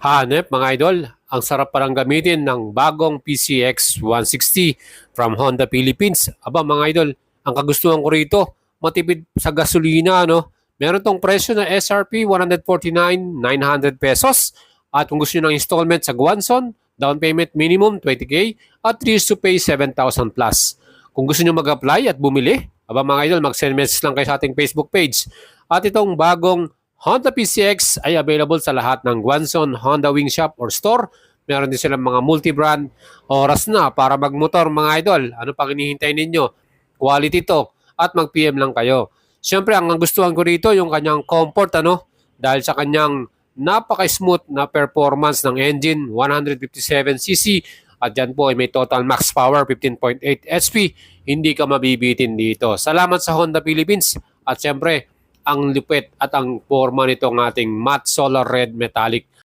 Hanep mga idol, ang sarap parang gamitin ng bagong PCX 160 from Honda Philippines. Aba mga idol, ang kagustuhan ko rito, matipid sa gasolina, no? Meron tong presyo na SRP 149,900 pesos. At kung gusto nyo ng installment sa Guanzon, down payment minimum 20K at 3 years to pay 7,000 plus. Kung gusto nyo mag-apply at bumili, aba mga idol, mag-send message lang kayo sa ating Facebook page. At itong bagong Honda PCX ay available sa lahat ng Guanzon Honda Wing Shop or store. Meron din silang mga multi-brand. Oras na para magmotor mga idol. Ano pang hinihintay ninyo? Quality to. At mag-PM lang kayo. Siyempre, ang gustuhan ko rito yung kanyang comfort, ano? Dahil sa kanyang napaka-smooth na performance ng engine, 157cc. At dyan po ay may total max power, 15.8 HP. Hindi ka mabibitin dito. Salamat sa Honda Philippines. At siyempre, ang lupit at ang forma nitong ating matte solar red metallic